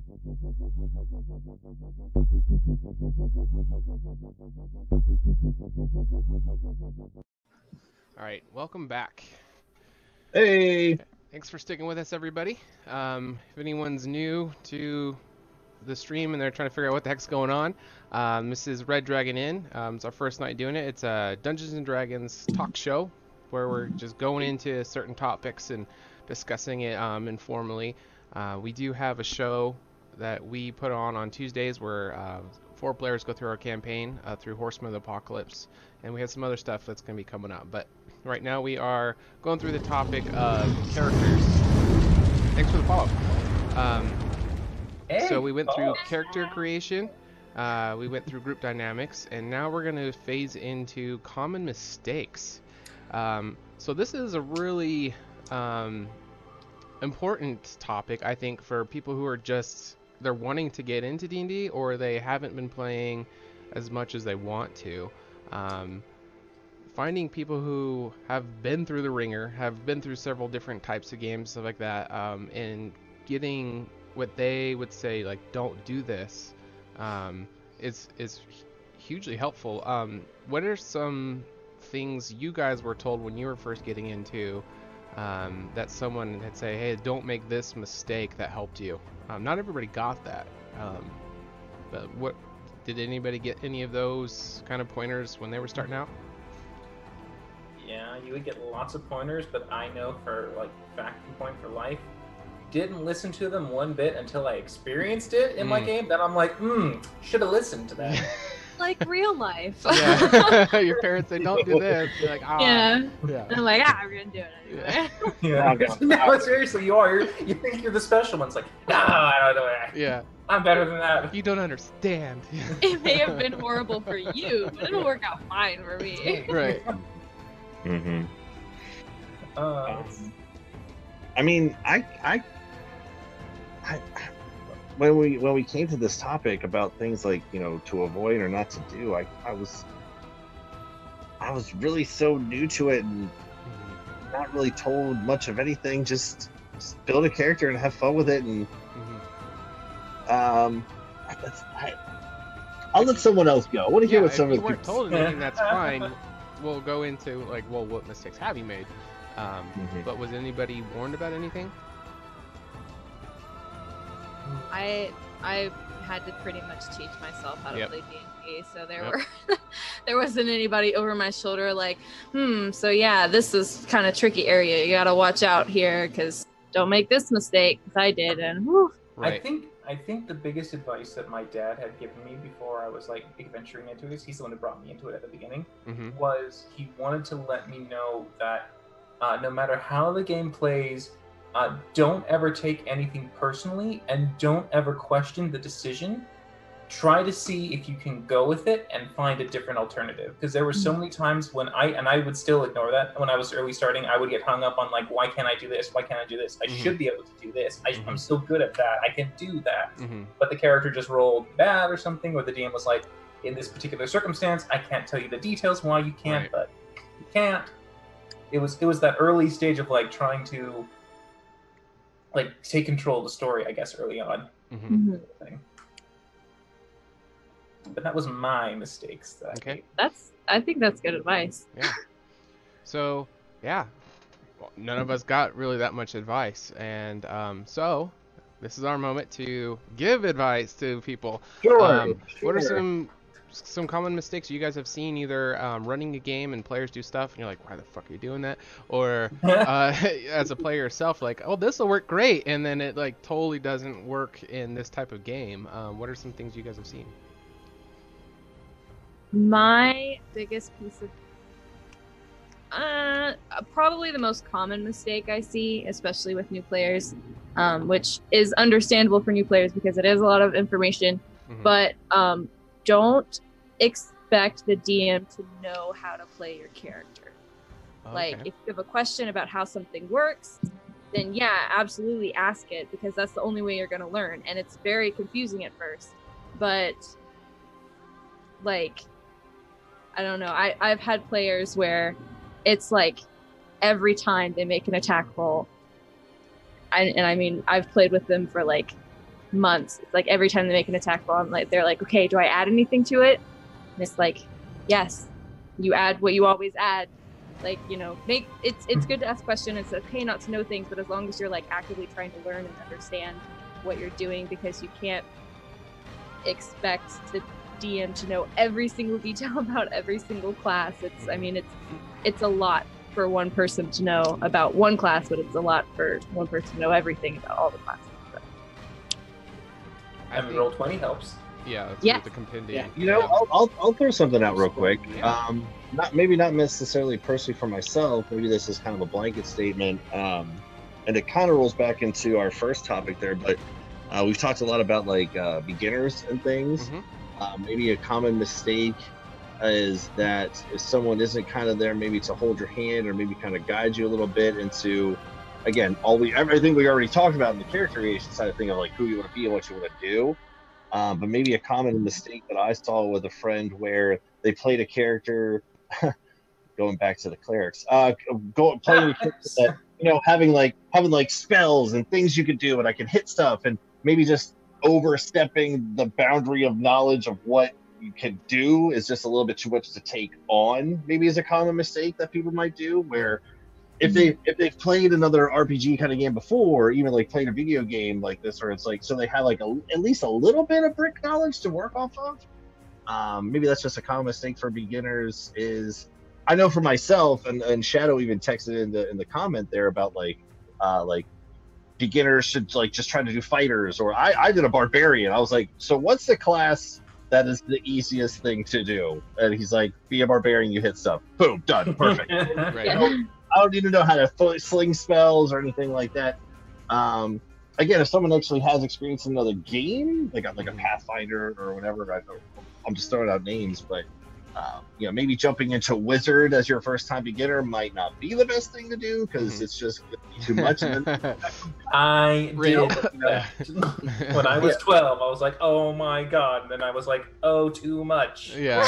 All right, welcome back. Hey! Thanks for sticking with us, everybody. If anyone's new to the stream and they're trying to figure out what the heck's going on, this is Red Dragon Inn. It's our first night doing it. It's a Dungeons and Dragons talk show where we're just going into certain topics and discussing it informally. We do have a show that we put on Tuesdays where 4 players go through our campaign through Horsemen of the Apocalypse, and we have some other stuff that's going to be coming up. But right now we are going through the topic of characters. Thanks for the follow. So we went through character creation, we went through group dynamics, and now we're going to phase into common mistakes. So this is a really important topic, I think, for people who are just, they're wanting to get into D&D, or they haven't been playing as much as they want to. Finding people who have been through the ringer, have been through several different types of games, stuff like that, and getting what they would say, like, don't do this, is hugely helpful. What are some things you guys were told when you were first getting into that someone had say, hey, don't make this mistake, that helped you? Not everybody got that, but what did anybody get any of those kind of pointers when they were starting out? Yeah, you would get lots of pointers, but I know for like fact and point for life, didn't listen to them one bit until I experienced it in my game. Then I'm like, should have listened to that. Like real life. Yeah. Your parents say, don't do this. You're like, yeah. Yeah. And I'm like, I'm gonna do it anyway. Yeah. No, seriously, you are. You think you're the special one. It's like, no, I don't know that. Yeah. I'm better than that. You don't understand. It may have been horrible for you, but it'll work out fine for me. Right. Mm-hmm. I mean, I when we came to this topic about things like, you know, to avoid or not to do, I was really so new to it and not really told much of anything. Just build a character and have fun with it, and I'll let someone else go. I want to hear what someone. If you weren't told anything, that's fine. We'll go into like, well, what mistakes have you made? But was anybody warned about anything? I had to pretty much teach myself how to play D&D, so there wasn't anybody over my shoulder like, so yeah, this is kind of tricky area. You gotta watch out here, because don't make this mistake, because I did, and whew. Right. I think the biggest advice that my dad had given me before I was like venturing into it, he's the one who brought me into it at the beginning, was he wanted to let me know that no matter how the game plays, don't ever take anything personally, and don't ever question the decision. Try to see if you can go with it and find a different alternative. Because there were so many times when I would still ignore that. When I was early starting, I would get hung up on like, why can't I do this? Why can't I do this? I should be able to do this. I'm so good at that. I can do that. But the character just rolled bad or something, or the DM was like, in this particular circumstance, I can't tell you the details why you can't, but you can't. It was that early stage of like trying to like take control of the story, I guess, early on. But that was my mistakes. That I think that's good advice. Yeah. So, yeah, well, none of us got really that much advice, and so this is our moment to give advice to people. Sure. What are some common mistakes you guys have seen, either running a game and players do stuff and you're like, why the fuck are you doing that? Or as a player yourself, like, oh, this will work great, and then it like totally doesn't work in this type of game. What are some things you guys have seen? My biggest piece of probably the most common mistake I see, especially with new players, which is understandable for new players because it is a lot of information, but don't expect the DM to know how to play your character. Like, if you have a question about how something works, then yeah, absolutely ask it, because that's the only way you're going to learn. And it's very confusing at first, but like, I don't know. I've had players where it's like every time they make an attack roll, and I mean, I've played with them for like months. It's like every time they make an attack roll, like they're like, okay, do I add anything to it? And it's like, yes, you add what you always add. Like, you know, it's good to ask questions. It's okay not to know things, but as long as you're like actively trying to learn and understand what you're doing, because you can't expect the DM to know every single detail about every single class. It's a lot for one person to know about one class, but it's a lot for one person to know everything about all the classes. So. I think Roll20 helps. Yeah, that's Yeah. with the compendium. You know, I'll throw something out real quick. Not necessarily personally for myself. Maybe this is kind of a blanket statement, and it kind of rolls back into our first topic there. But we've talked a lot about like beginners and things. Maybe a common mistake is that if someone isn't kind of there, maybe to hold your hand or maybe kind of guide you a little bit into, again, everything we already talked about in the character creation side of thing of like who you want to be and what you want to do. But maybe a common mistake that I saw with a friend where they played a character, going back to the clerics, playing a character that, you know, having like spells and things you could do, and I can hit stuff, and maybe just overstepping the boundary of knowledge of what you can do is just a little bit too much to take on. Maybe is a common mistake that people might do, where if they've played another RPG kind of game before, or even like played a video game like this, where it's like, so they have like at least a little bit of brick knowledge to work off of. Maybe that's just a common mistake for beginners. Is I know for myself, and Shadow even texted in the comment there about like beginners should like just try to do fighters, or I did a barbarian. I was like, so what's the class that is the easiest thing to do? And he's like, be a barbarian, you hit stuff, boom, done, perfect. Right. I don't even know how to sling spells or anything like that. Again, if someone actually has experience in another game, like a Pathfinder or whatever, I'm just throwing out names, but you know, maybe jumping into Wizard as your first time beginner might not be the best thing to do, because it's just too much. I did that. When I was 12, I was like, oh my god, and then I was like, oh, too much. Yeah.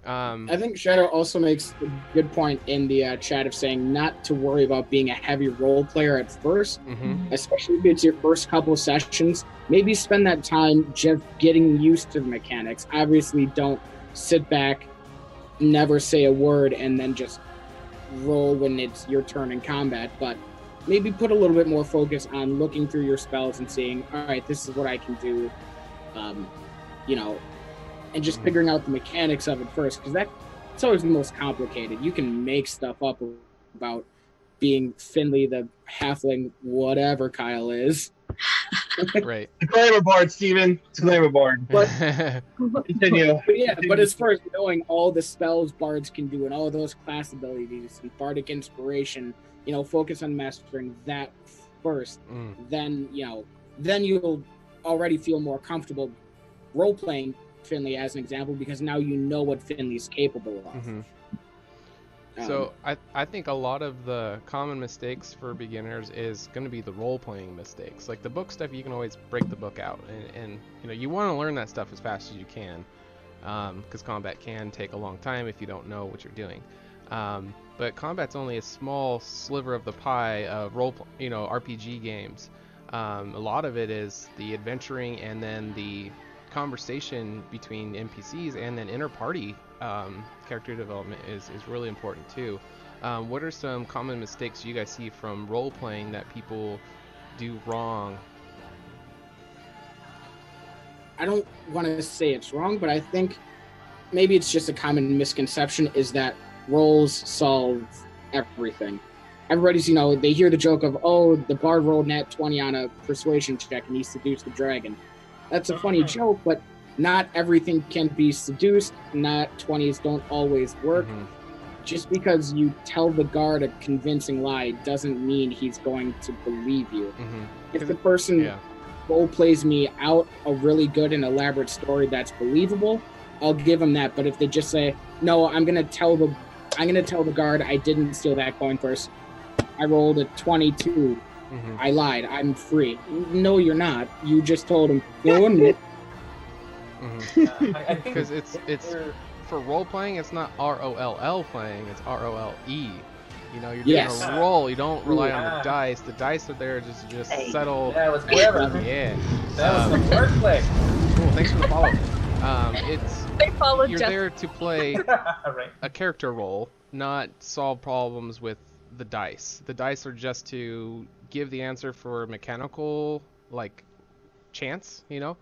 I think Shadow also makes a good point in the chat of saying not to worry about being a heavy role player at first, especially if it's your first couple of sessions. Maybe spend that time just getting used to the mechanics. Obviously, don't sit back, never say a word, and then just roll when it's your turn in combat. But maybe put a little bit more focus on looking through your spells and seeing, all right, this is what I can do, you know, and just figuring out the mechanics of it first, because that's always the most complicated. You can make stuff up about being Finley the halfling, whatever Kyle is. Right. Disclaimer board, Steven. Disclaimer board. But continue. But as far as knowing all the spells bards can do and all those class abilities and bardic inspiration, you know, focus on mastering that first. Then you'll already feel more comfortable role playing Finley as an example, because now you know what Finley's capable of. So I think a lot of the common mistakes for beginners is going to be the role-playing mistakes. Like the book stuff, you can always break the book out, and you know, you want to learn that stuff as fast as you can, because combat can take a long time if you don't know what you're doing. But combat's only a small sliver of the pie of RPG games. A lot of it is the adventuring, and then the conversation between NPCs, and then inter-party character development is really important too. What are some common mistakes you guys see from role-playing that people do wrong? I don't want to say it's wrong, but I think maybe it's just a common misconception is that roles solve everything. Everybody's, they hear the joke of, oh, the bard rolled nat 20 on a persuasion check and he seduced the dragon. That's a funny joke, but not everything can be seduced. Nat 20s don't always work. Just because you tell the guard a convincing lie doesn't mean he's going to believe you. If the person role plays me out a really good and elaborate story that's believable, I'll give them that. But if they just say, no, I'm gonna tell the guard I didn't steal that coin first. I rolled a 22. I lied. I'm free. No, you're not. You just told him. Go admit. I think because it's for role playing, it's not ROLL playing, it's ROLE. You know, you're Yes. doing a roll. You don't rely on the Yeah. dice. The dice are there to just settle. That was clever. Yeah. That was some wordplay. Cool. Thanks for the follow. They followed You're Jeff. there to play Right. a character role, not solve problems with the dice. The dice are just to give the answer for mechanical, like, chance, you know?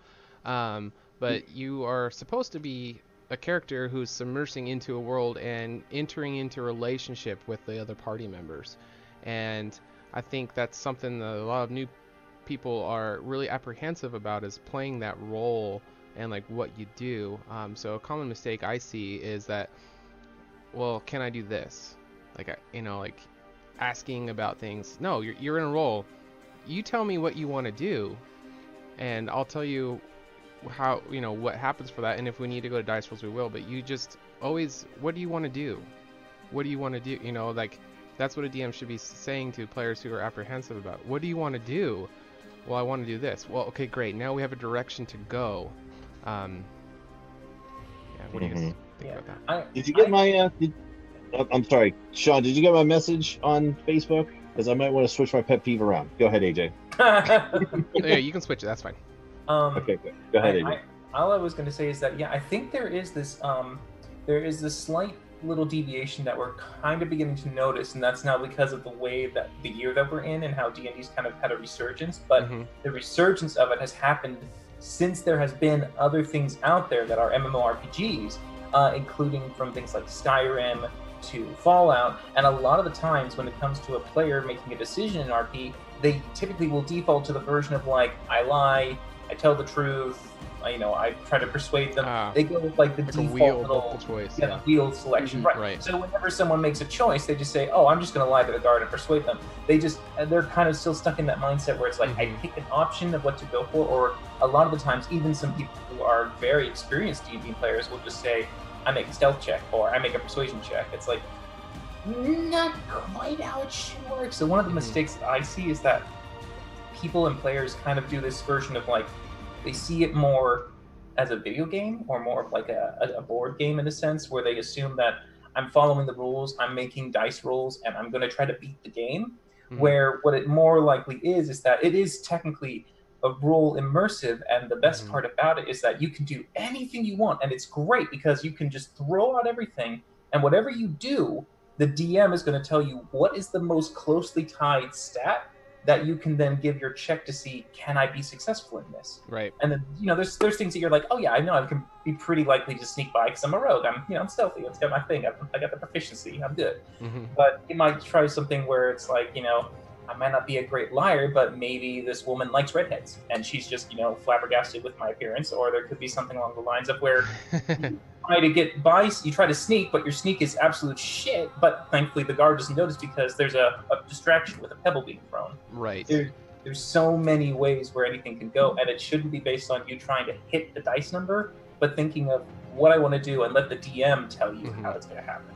But you are supposed to be a character who's submersing into a world and entering into a relationship with the other party members. And I think that's something that a lot of new people are really apprehensive about, is playing that role and like what you do. So a common mistake I see is that, well, can I do this? Like, like asking about things. No, you're in a role. You tell me what you want to do, and I'll tell you how, what happens for that. And if we need to go to dice rolls, we will. But you just always, what do you want to do? What do you want to do? Like, that's what a DM should be saying to players who are apprehensive about. What do you want to do? Well, I want to do this. Well, okay, great. Now we have a direction to go. Yeah, what do you guys think about that? Did you get my? I'm sorry, Shaun. Did you get my message on Facebook? Because I might want to switch my pet peeve around. Go ahead, AJ. Yeah, you can switch it. That's fine. Okay, good. Go ahead, AJ. All I was going to say is that, yeah, I think there is this slight little deviation that we're kind of beginning to notice, and that's now because of the way that the year that we're in and how D&D's kind of had a resurgence. But the resurgence of it has happened since there has been other things out there that are MMORPGs, including from things like Skyrim to Fallout. And a lot of the times when it comes to a player making a decision in RP, they typically will default to the version of, like, I lie, I tell the truth, I try to persuade them. They go with like the default little choice, the wheel selection, right? So whenever someone makes a choice, they just say, "Oh, I'm just going to lie to the guard and persuade them." They're kind of still stuck in that mindset where it's like, I pick an option of what to go for. Or a lot of the times, even some people who are very experienced D&D players will just say, "I make a stealth check" or "I make a persuasion check." It's like not quite how it should work. So one of the mistakes that I see is that people and players kind of do this version of, like, they see it more as a video game or more of like a board game in a sense, where they assume that I'm following the rules, I'm making dice rolls, and I'm going to try to beat the game. Where what it more likely is that it is technically a role immersive, and the best part about it is that you can do anything you want, and it's great because you can just throw out everything, and whatever you do, the DM is going to tell you what is the most closely tied stat that you can then give your check to see, can I be successful in this? Right. And then, there's things that you're like, oh yeah, I know I can be pretty likely to sneak by because I'm a rogue. I'm stealthy. It's got my thing. I got the proficiency. I'm good. But you might try something where it's like, I might not be a great liar, but maybe this woman likes redheads and she's just, flabbergasted with my appearance. Or there could be something along the lines of where you try to get by, you try to sneak, but your sneak is absolute shit. But thankfully the guard doesn't notice because there's a distraction with a pebble being thrown. Right. There's so many ways where anything can go, and it shouldn't be based on you trying to hit the dice number, but thinking of what I want to do and let the DM tell you how it's going to happen.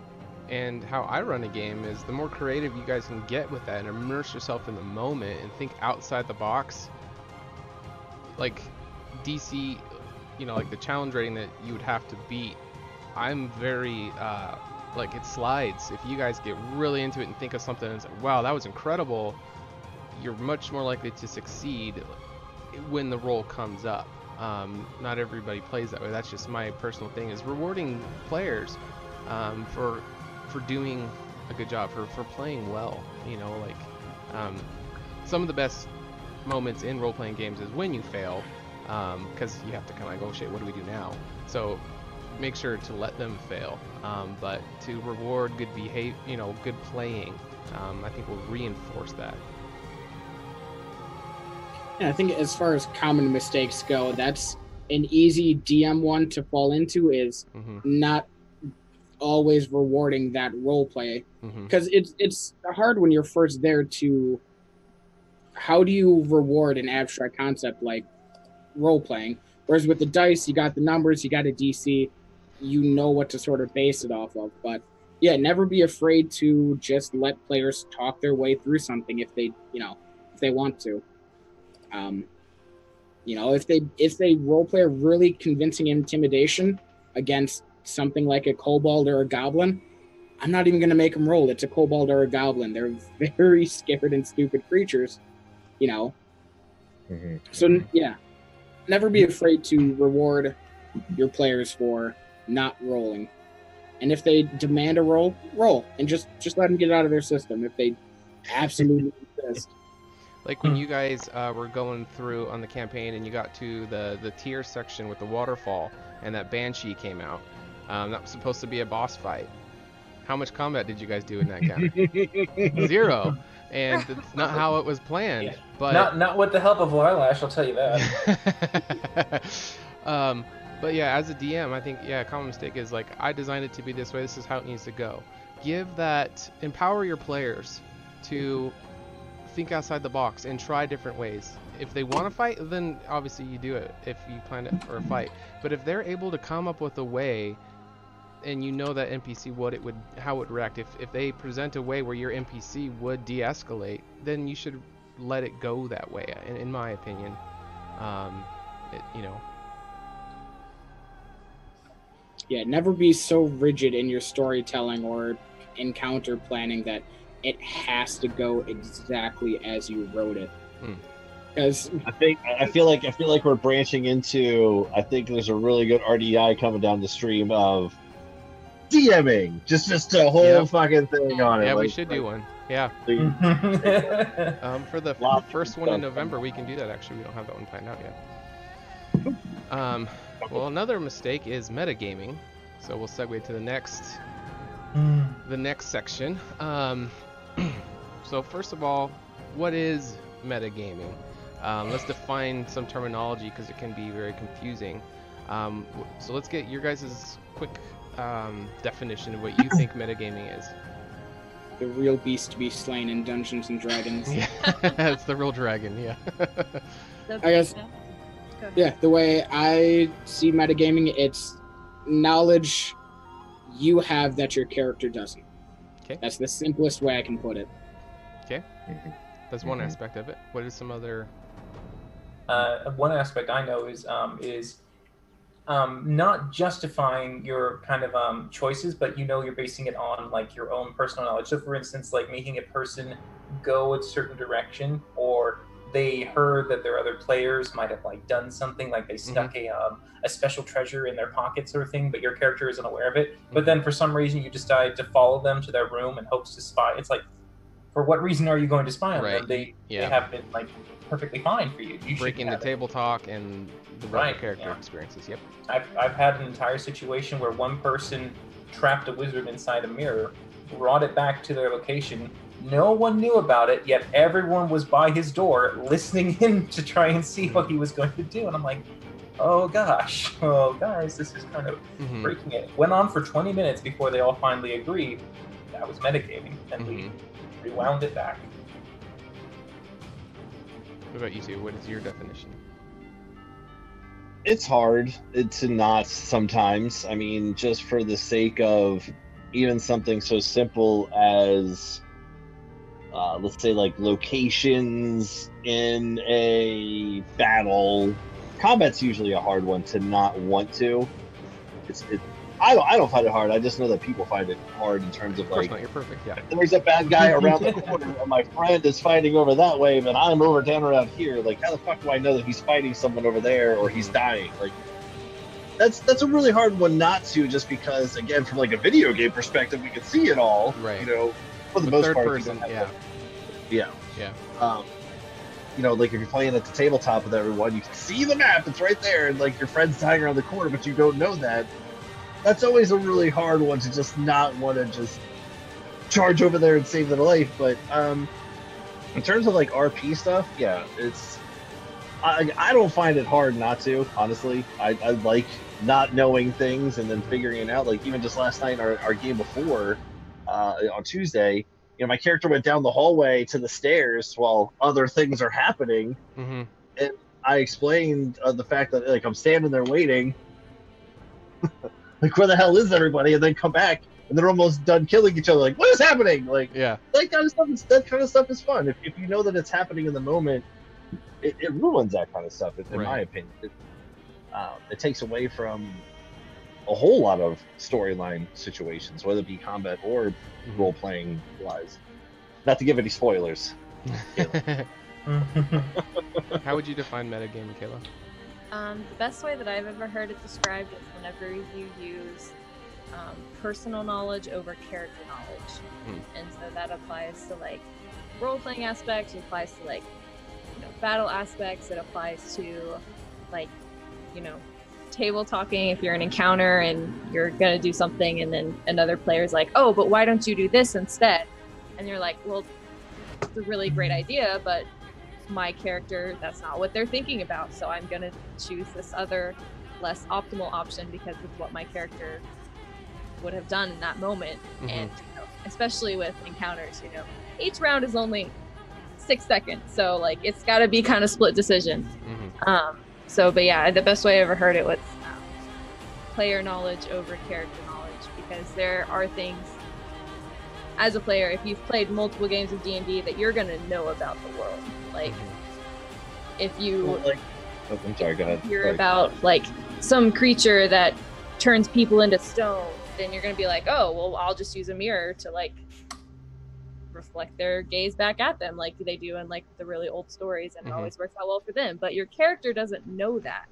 And how I run a game is the more creative you guys can get with that and immerse yourself in the moment and think outside the box. Like DC, like the challenge rating that you would have to beat, I'm very, like, it slides. If you guys get really into it and think of something and say, wow, that was incredible, you're much more likely to succeed when the roll comes up. Not everybody plays that way. That's just my personal thing, is rewarding players for doing a good job, for playing well. Some of the best moments in role-playing games is when you fail, because you have to kind of like, oh shit, what do we do now? So make sure to let them fail, but to reward good behavior, good playing, I think will reinforce that. Yeah, I think as far as common mistakes go, that's an easy DM one to fall into, is not always rewarding that role play, because it's hard when you're first there to, how do you reward an abstract concept like role playing? Whereas with the dice, you got the numbers, you got a DC, you know what to sort of base it off of. But yeah, never be afraid to just let players talk their way through something if they want to. If they role play a really convincing intimidation against something like a kobold or a goblin, I'm not even going to make them roll. It's a kobold or a goblin. They're very scared and stupid creatures, you know. So, yeah, never be afraid to reward your players for not rolling. And if they demand a roll, and just let them get it out of their system if they absolutely insist. Like when you guys were going through on the campaign and you got to the tier section with the waterfall and that banshee came out, that was supposed to be a boss fight. How much combat did you guys do in that encounter? 0. And it's not how it was planned. Yeah. But not with the help of Lilash, I'll tell you that. But yeah, as a DM, I think a common mistake is like, I designed it to be this way. This is how it needs to go. Empower your players to think outside the box and try different ways. If they want to fight, then obviously you do it if you plan it for a fight. But if they're able to come up with a way, and you know that NPC how it would react, if they present a way where your NPC would de-escalate, then you should let it go that way. In my opinion, Yeah, never be so rigid in your storytelling or encounter planning that it has to go exactly as you wrote it. Because I feel like we're branching into. I think there's a really good RDI coming down the stream of DMing, just a whole fucking thing on it. Yeah, we should do one. Yeah. For the first one in November, we can do that. Actually, we don't have that one planned out yet. Well, another mistake is metagaming. So we'll segue to the next section. So first of all, what is metagaming? Let's define some terminology because it can be very confusing. So let's get your guys' quick definition of what you think metagaming is. The real beast to be slain in Dungeons and Dragons. Yeah, it's the real dragon. Yeah. I guess. Yeah, the way I see metagaming, it's knowledge you have that your character doesn't. Okay. That's the simplest way I can put it. Okay. That's one aspect of it. What is some other? One aspect I know is not justifying your kind of choices, but you're basing it on like your own personal knowledge. So, for instance, like making a person go a certain direction, or they heard that their other players might have like done something, like they stuck a special treasure in their pocket, sort of thing, but your character isn't aware of it. But then for some reason you decide to follow them to their room in hopes to spy. It's like, for what reason are you going to spy on them? They have been like perfectly fine for you. Breaking the table talk and the character experiences. Yep. I've had an entire situation where one person trapped a wizard inside a mirror, brought it back to their location. No one knew about it, yet everyone was by his door listening in to try and see what he was going to do. And I'm like, oh gosh, guys, this is kind of breaking it. Went on for 20 minutes before they all finally agreed. That was metagaming, and we rewound it back. What about you two? What is your definition? It's hard to not sometimes. I mean, just for the sake of even something so simple as let's say like locations in a battle. Combat's usually a hard one to not want to. I don't find it hard. I just know that people find it hard in terms of like, not, you're perfect. Yeah. There's a bad guy around the corner, and my friend is fighting over that way, but I'm down around here. Like, how the fuck do I know that he's fighting someone over there or he's dying? Like, that's a really hard one not to, just because, again, from like a video game perspective, we can see it all. Right. For the most third part. Person, Yeah. Like if you're playing at the tabletop with everyone, you can see the map, it's right there, and like your friend's dying around the corner, but you don't know that. That's always a really hard one to just not want to just charge over there and save their life. But in terms of like RP stuff, yeah, I don't find it hard not to, honestly. I like not knowing things and then figuring it out. Like even just last night, our game before on Tuesday, my character went down the hallway to the stairs while other things are happening. And I explained the fact that like I'm standing there waiting, like where the hell is everybody? And then come back and they're almost done killing each other. Like, what is happening? Like, that kind of stuff is fun. If you know that it's happening in the moment, it ruins that kind of stuff. In my opinion, it takes away from a whole lot of storyline situations, whether it be combat or role playing wise. Not to give any spoilers. How would you define metagame, Kayla? The best way that I've ever heard it described is whenever you use personal knowledge over character knowledge. And so that applies to like role-playing aspects, it applies to like, you know, battle aspects, it applies to like, you know, table talking if you're an encounter and you're gonna do something and then another player's like, oh, but why don't you do this instead? And you're like, well, it's a really great idea, but my character, that's not what they're thinking about, so I'm gonna choose this other less optimal option because it's what my character would have done in that moment. And you know, especially with encounters, you know, each round is only 6 seconds, so like it's got to be kind of split decision. So but yeah, the best way I ever heard it was player knowledge over character knowledge, because there are things as a player, if you've played multiple games of D&D, that you're gonna know about the world. Like if you I'm sorry, go ahead. hear about like some creature that turns people into stone, then you're gonna be like, oh well, I'll just use a mirror to like reflect their gaze back at them like they do in like the really old stories, and it always works out well for them. But your character doesn't know that,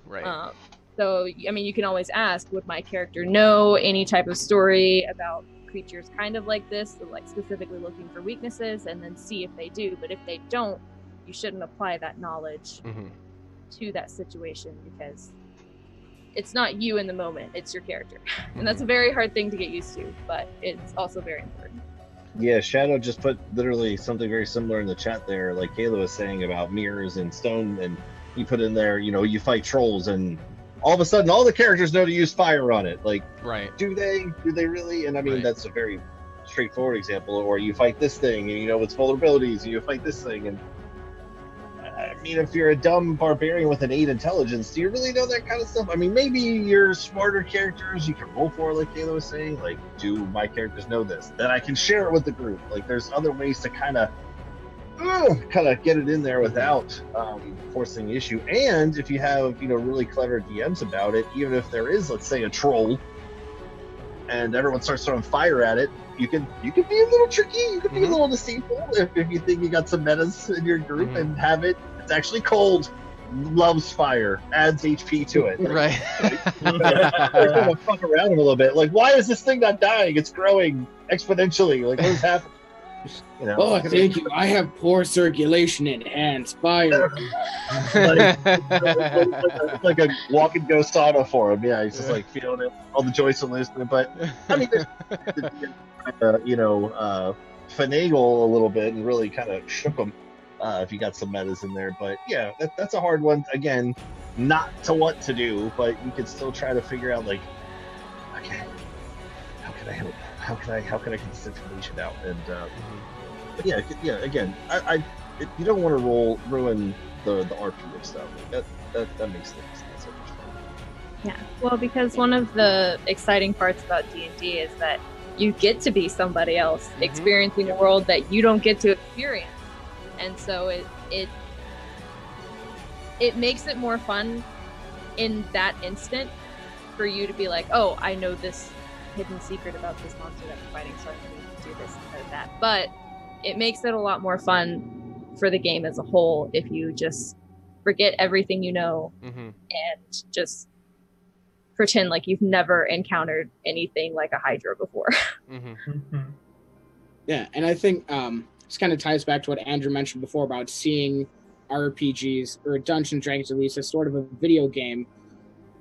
Right. So I mean, you can always ask, would my character know any type of story about creatures kind of like this, so like specifically looking for weaknesses, and then see if they do. But if they don't, you shouldn't apply that knowledge to that situation, because it's not you in the moment, it's your character. And that's a very hard thing to get used to, but it's also very important. Yeah, Shadow just put literally something very similar in the chat there, like Kayla was saying about mirrors and stone, and he put in there, you know, you fight trolls and all of a sudden all the characters know to use fire on it. Like, do they really? And I mean, that's a very straightforward example. Or you fight this thing and you know its vulnerabilities, and you fight this thing. And I mean, if you're a dumb barbarian with an 8 intelligence, do you really know that kind of stuff? I mean, maybe your smarter characters you can roll for, like Kayla was saying. Like, do my characters know this? Then I can share it with the group. Like, there's other ways to kind of get it in there without forcing the issue. And if you have, you know, really clever DMs about it, even if there is, let's say, a troll and everyone starts throwing fire at it, you can be a little tricky, you can be a little deceitful if you think you got some metas in your group and have it, it's actually cold, loves fire, adds HP to it. Right. Kind of fuck around a little bit. Like, why is this thing not dying? It's growing exponentially. Like, what is happening? You know, oh, thank you. I have poor circulation and hands. Fire. It's like a walk and go sauna for him. Yeah, he's just like feeling it, all the joys and loosening. But I mean, you know, finagle a little bit and really kind of shook him if you got some metas in there. But yeah, that's a hard one. Again, not to what to do, but you can still try to figure out, like, okay, how can I help? How can I get this information out? And but yeah, again, you don't want to ruin the RP of stuff. That makes things not so much fun. Yeah, well, because one of the exciting parts about D&D is that you get to be somebody else, experiencing a world that you don't get to experience, and so it makes it more fun in that instant for you to be like, oh, I know this hidden secret about this monster that we're fighting, so I'm going to do this instead of that. But it makes it a lot more fun for the game as a whole if you just forget everything you know and just pretend like you've never encountered anything like a Hydra before. Yeah, and I think this kind of ties back to what Andrew mentioned before about seeing RPGs or Dungeons & Dragons at least as sort of a video game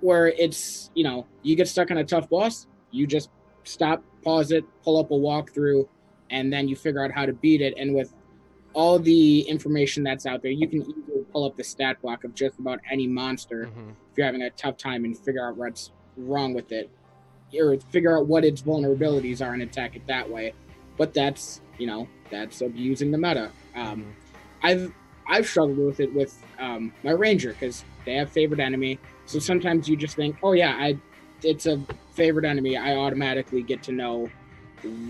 where it's, you know, you get stuck on a tough boss, you just stop, pause it, pull up a walkthrough, and then you figure out how to beat it. And with all the information that's out there, you can easily pull up the stat block of just about any monster if you're having a tough time and figure out what's wrong with it, or figure out what its vulnerabilities are and attack it that way. But that's, you know, that's abusing the meta. I've struggled with it with my ranger because they have favorite enemy. So sometimes you just think, oh yeah, it's a favorite enemy. I automatically get to know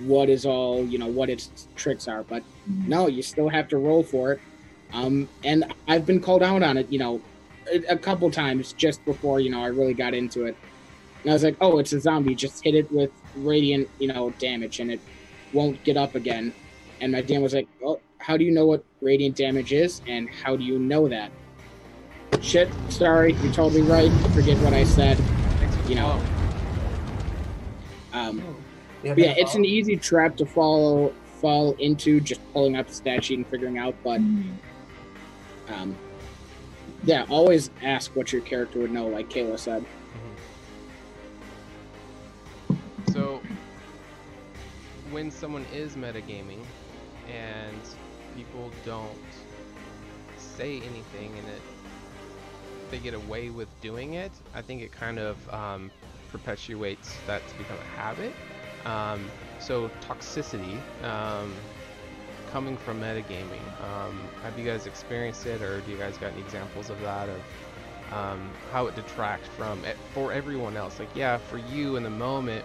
what is all, you know, what its tricks are. But no, you still have to roll for it. And I've been called out on it, you know, a couple times just before, you know, I really got into it. And I was like, oh, it's a zombie. Just hit it with radiant, damage, and it won't get up again. And my DM was like, well, how do you know what radiant damage is, and how do you know that? Shit, sorry, you're totally right. Forget what I said. Yeah, it's an easy trap to fall into, just pulling up the stat sheet and figuring out. But yeah, always ask what your character would know, like Kayla said. So, when someone is metagaming and people don't say anything and they get away with doing it, I think it kind of perpetuates that to become a habit. So toxicity coming from metagaming, have you guys experienced it, or do you guys got any examples of that, of how it detracts from it for everyone else? Like, yeah, for you in the moment,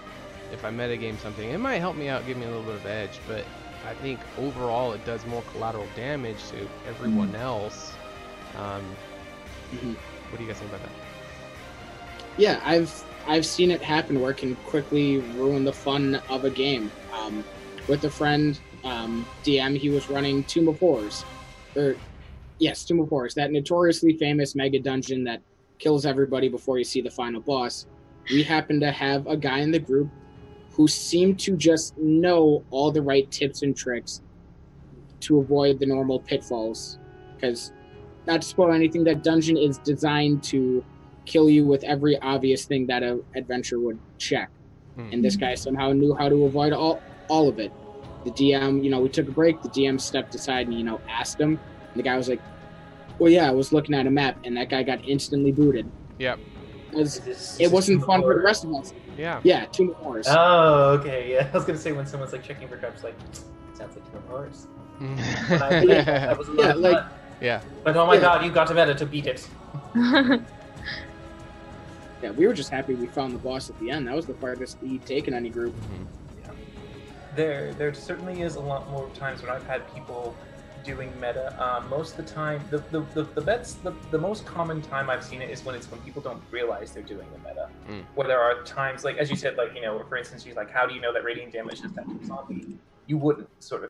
if I metagame something, it might help me out, give me a little bit of edge, but I think overall it does more collateral damage to everyone else. What do you guys think about that? Yeah, I've seen it happen where it can quickly ruin the fun of a game. With a friend, DM, he was running Tomb of Horrors. Tomb of Horrors, that notoriously famous mega dungeon that kills everybody before you see the final boss. We happened to have a guy in the group who seemed to just know all the right tips and tricks to avoid the normal pitfalls. Because, not to spoil anything, that dungeon is designed to kill you with every obvious thing that an adventure would check. And this guy somehow knew how to avoid all of it. The DM, we took a break, the DM stepped aside and, asked him. And the guy was like, well, yeah, I was looking at a map, and that guy got instantly booted. Yep. It wasn't fun for the rest of us. Yeah. Yeah, Tomb of Horrors. Oh, okay, yeah. I was gonna say, when someone's like checking for traps, like, sounds like Tomb of Horrors. Yeah. But oh my god, you got to meta to beat it. Yeah, we were just happy we found the boss at the end. That was the farthest we'd taken any group. Yeah. There certainly is a lot more times when I've had people doing meta. Most of the time, the most common time I've seen it is when people don't realize they're doing the meta. Where there are times, like as you said, like for instance, she's like, how do you know that radiant damage is that zombie? You wouldn't sort of.